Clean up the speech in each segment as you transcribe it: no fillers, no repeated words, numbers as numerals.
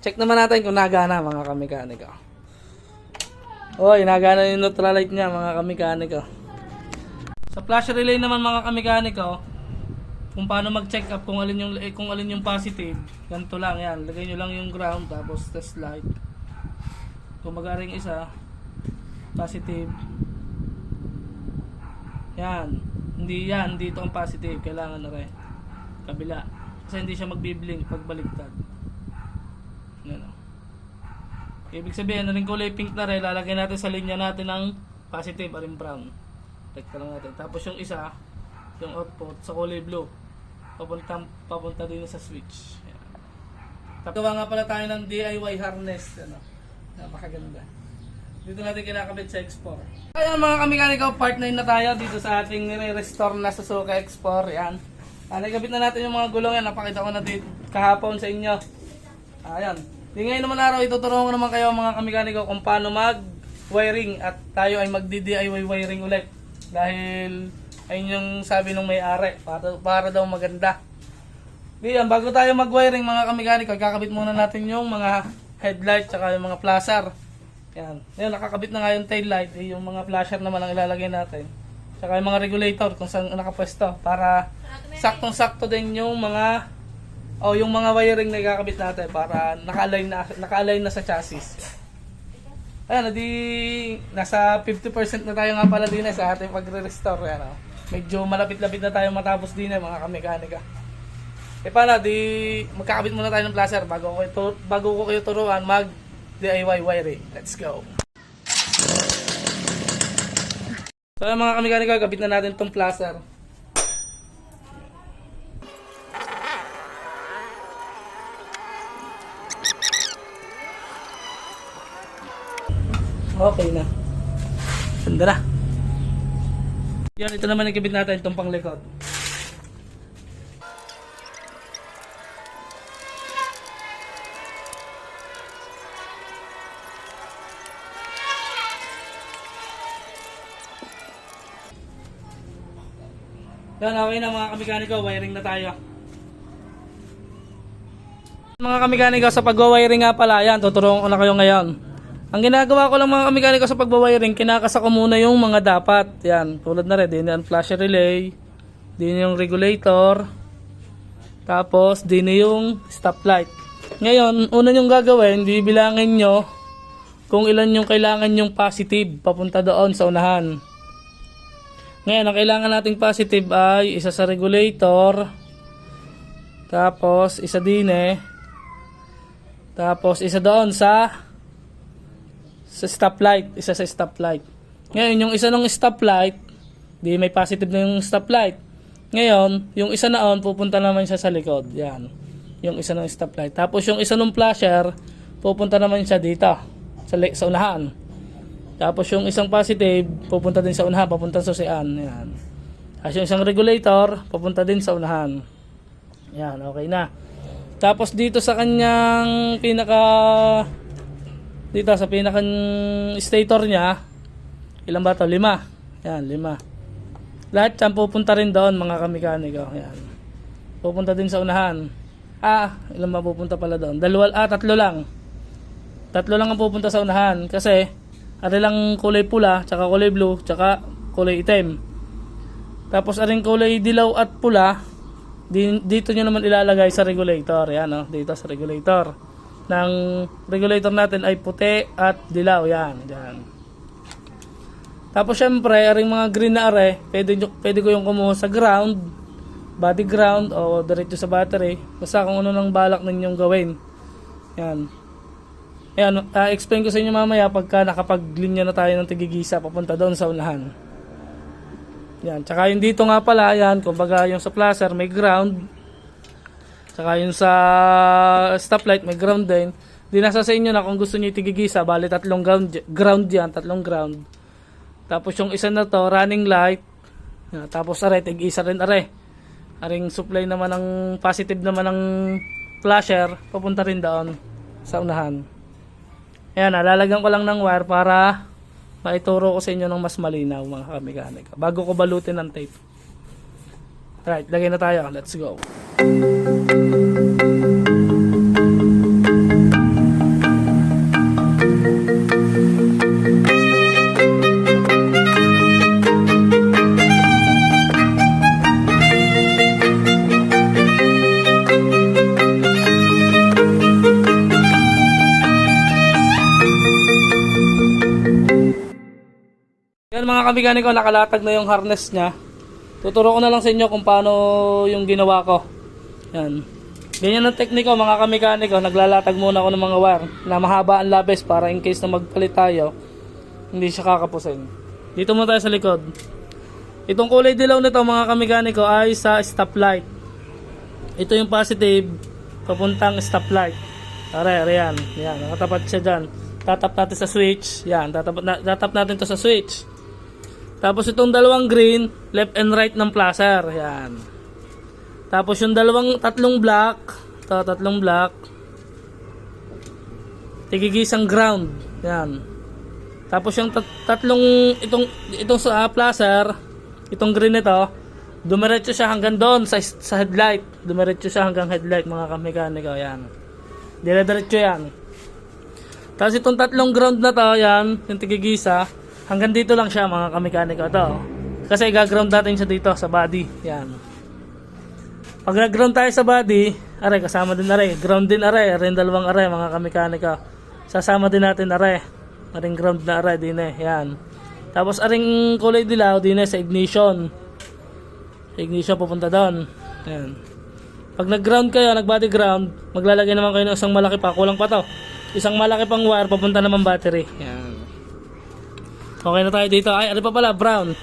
Check naman natin kung nagana mga kamekaniko. Oy, nagana yung neutral light niya mga kamekaniko. Sa flash relay naman mga kamekaniko, kung paano mag-check up kung alin yung positive, ganito lang yan. Lagay nyo lang yung ground tapos test light. Kung mag-aring isa, positive. Yan. Hindi ito ang positive. Kailangan na rin. Kabila. Kasi hindi siya magbiblink pag baliktad. Yan o. Ibig sabihin, na rin kulay pink na rin, lalagay natin sa linya natin ng positive, aring brown. Check lang natin. Tapos yung isa, yung output sa kulay blue. Papunta din sa switch. Yan. Tapos gawa nga pala tayo ng DIY harness. Ano? Napakaganda. Dito natin kinakabit sa X4. Ayan mga kamekaniko, part 9 na tayo dito sa ating nire-restore na Suzuki X4. Yan. Nagkabit na natin yung mga gulong yan. Napakita ko na dito kahapon sa inyo. Ayan. Di ngayon naman araw, ituturo ko naman kayo mga kamekaniko kung paano mag-wiring. At tayo ay magdi-DIY wiring ulit. Dahil ayun yung sabi nung may-ari, para daw maganda. Diyan, bago tayo mag-wiring mga kamekaniko, kakabit muna natin yung mga headlight tsaka yung mga flasher. Yan. Ngayon, nakakabit na nga yung tail light, yung mga flasher naman ang ilalagay natin. Tsaka yung mga regulator kung saan nakapwesto para saktong-sakto din yung mga yung mga wiring na ikakabit natin para naka-align na sa chassis. Ayan, nasa 50% na tayo nga pala din sa ating pagre-restore. Ayan, medyo malapit-lapit na tayo matapos din mga kamekanika. Paano, magkakabit muna tayo ng flasher bago ko kayo turuan mag-DIY wiring. Let's go! So mga kamekanika, kabit na natin itong flasher. Okay na. Ganda na. Yan, ito naman ikabit natin itong panglikod. Yan, okay na mga kamekaniko, wiring na tayo. Mga kamekaniko, sa pag-wiring nga pala, yan, tuturuan ko na kayo ngayon. Ang ginagawa ko lang mga kamekaniko sa pag-wiring, kinakasa ko muna yung mga dapat. Yan, tulad na rin, din yung flasher relay, din yung regulator, tapos din yung stoplight. Ngayon, una yung gagawin, bibilangin nyo kung ilan yung kailangan yung positive papunta doon sa unahan. Ngayon, ang kailangan nating positive ay isa sa regulator, tapos isa din tapos isa doon sa stoplight, isa sa stoplight. Ngayon, yung isa ng stoplight, di may positive na yung stoplight. Ngayon, yung isa na on, pupunta naman siya sa likod. Yan. Yung isa ng stoplight. Tapos yung isa ng flasher, pupunta naman siya dito, sa unahan. Tapos yung isang positive, pupunta din sa unahan, papunta sa sian. Yan. Tapos yung isang regulator, pupunta din sa unahan. Yan, okay na. Tapos dito sa kanyang dito sa pinakang stator niya, ilan ba ito? 5. Yan, 5. Lahat yan pupunta rin doon mga kamekaniko. Yan. Pupunta din sa unahan. Ilan ba pupunta pala doon? 3 lang. 3 lang ang pupunta sa unahan kasi ari lang kulay pula, tsaka kulay blue, tsaka kulay itim. Tapos aring kulay dilaw at pula, dito nyo naman ilalagay sa regulator. Yan, dito sa regulator. Ng regulator natin ay puti at dilaw. Yan, yan. Tapos syempre, aring mga green na are, pwede ko yung kumuha sa ground, body ground, o diretso sa battery. Basta kung ano nang balak ninyong gawin. Yan. Ayan, explain ko sa inyo mamaya pagka nakapaglinya na tayo ng tigigisa papunta doon sa unahan. Yan, tsaka yung dito nga pala, yan, kumbaga yung sa flasher may ground, tsaka yung sa stoplight may ground din. Di nasa sa inyo na kung gusto niyo tigigisa, bali 3 ground yan, 3 ground. Tapos yung isa na to, running light, yan, tapos are, tig-isa rin are. Aring supply naman ng positive naman ng flasher, papunta rin doon sa unahan. Ayan, lalagyan ko lang ng wire para maituro ko sa inyo ng mas malinaw mga kamekanika bago ko balutin ng tape. Alright, lagay na tayo. Let's go. Yan mga kamekaniko, nakalatag na yung harness niya. Tuturo ko na lang sa inyo kung paano yung ginawa ko. Yan. Ganyan ang tekniko mga kamekaniko. Naglalatag muna ako ng mga wire na mahaba ang labis para in case na magpalit tayo, hindi siya kakapusin. Dito muna tayo sa likod. Itong kulay dilaw nito mga kamekaniko ay sa stoplight. Ito yung positive papuntang stoplight. Are yan. Yan, nakatapat siya dyan. Tatap natin sa switch. Yan, tatap natin to sa switch. Tapos itong dalawang green, left and right ng placer. Yan. Tapos yung tatlong black, tatlong black, tigigisang ground. Yan. Tapos yung itong sa placer, itong green nito, dumiretso siya hanggang doon sa headlight. Dumiretso siya hanggang headlight mga kamekaniko. Yan. Dire-diretso yan. Tapos itong tatlong ground na to, yan, yung tigigisa, hanggang dito lang siya mga kamekaniko to. Kasi gaground natin siya dito sa body. Yan. Pag nag-ground tayo sa body, aray, kasama din aray. Ground din aray. Aray, dalawang aray mga kamekanika. Sasama din natin aray. Aring ground na aray din eh. Yan. Tapos aring kulay dilaw din eh sa ignition. Ignition pupunta doon. Yan. Pag nag-ground kayo, nag-body ground, maglalagay naman kayo ng isang malaki pa. Kulang pa to. Isang malaki pang wire papunta naman battery. Yan. Okay na tayo dito. Ay, ano pa pala? Brown.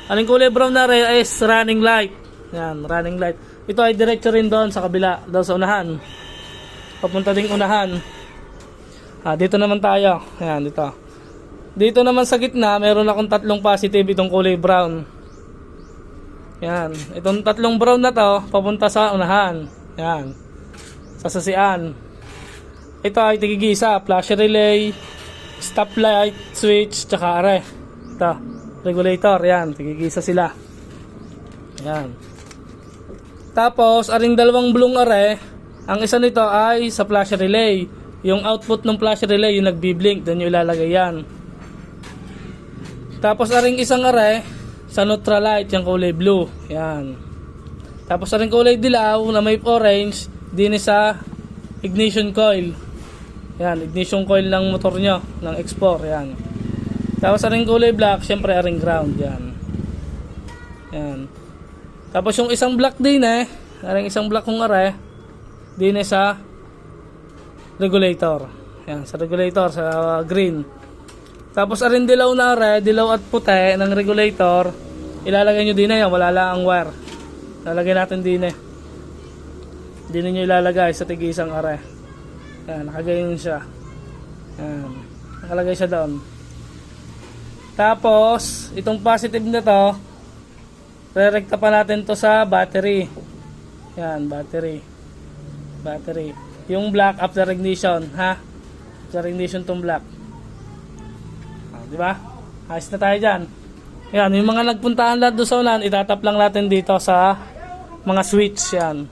Aling kulay brown na aray is running light. Yan, running light. Ito ay diretso rin doon sa kabila, doon sa unahan. Papunta ding unahan. Dito naman tayo. Ayan, dito. Dito naman sa gitna, meron akong tatlong positive itong kulay brown. Ayan. Itong tatlong brown na to, papunta sa unahan. Ayan. Sa sasian. Ito ay tigigisa, flash relay, stoplight, switch, tsaka are. Ito, regulator. Ayan, tigigisa sila. Ayan. Tapos, aring dalawang blue are, ang isa nito ay sa flash relay. Yung output ng flash relay, yung nagbi-blink, doon yung ilalagay yan. Tapos, aring isang are, sa neutral light, yung kulay blue. Yan. Tapos, aring kulay dilaw na may orange, din sa ignition coil. Yan, ignition coil ng motor nyo, ng X4. Yan. Tapos, aring kulay black, syempre aring ground. Yan. Yan. Tapos yung isang black din aring isang black kong are, din sa regulator. Yan, sa regulator, sa green. Tapos aring dilaw na are, dilaw at puti ng regulator, ilalagay nyo din yan, wala lang ang wire. Lalagay natin din Din nyo ilalagay sa tigisang are. Yan, nakagayon siya. Yan, nakalagay siya doon. Tapos, itong positive na to, re-recta pa natin to sa battery. Yan, battery. Battery. Yung black after ignition, ha? After ignition tong black. Di ba? Ayos na tayo dyan. Yan, yung mga nagpuntahan lahat doon sa ulan, itatap lang natin dito sa mga switch. Yan.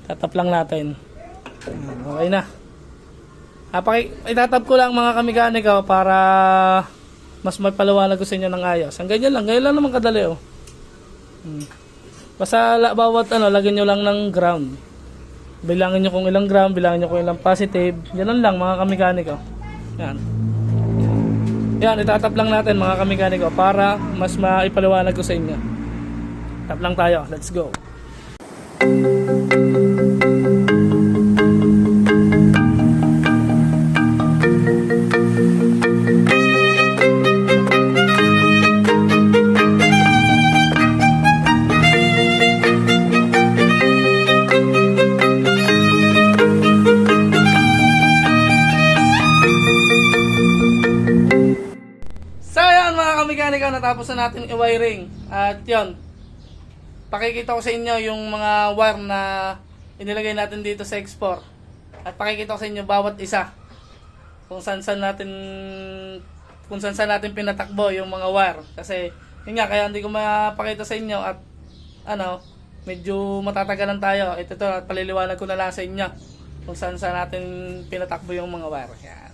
Itatap lang natin. Yan, okay na. Itatap ko lang mga kamekaniko para mas mapaliwanag ko sa inyo ng ayos. Ang ganyan lang naman kadali oh. Basta bawat lagyan nyo lang ng ground. Bilangin nyo kung ilang ground, bilangin nyo kung ilang positive. Yan lang mga kamekaniko. Yan. Yan, itatap lang natin mga kamekaniko para mas maipaliwanag ko sa inyo. Tap lang tayo. Let's go. Natapos na natin i-wiring at yun, pakikita ko sa inyo yung mga wire na inilagay natin dito sa X4 at pakikita ko sa inyo bawat isa kung saan natin pinatakbo yung mga wire kasi yun nga, kaya hindi ko mapakita sa inyo at medyo matatagalan tayo. Ito paliliwanag ko na lang sa inyo kung saan natin pinatakbo yung mga wire. Yan.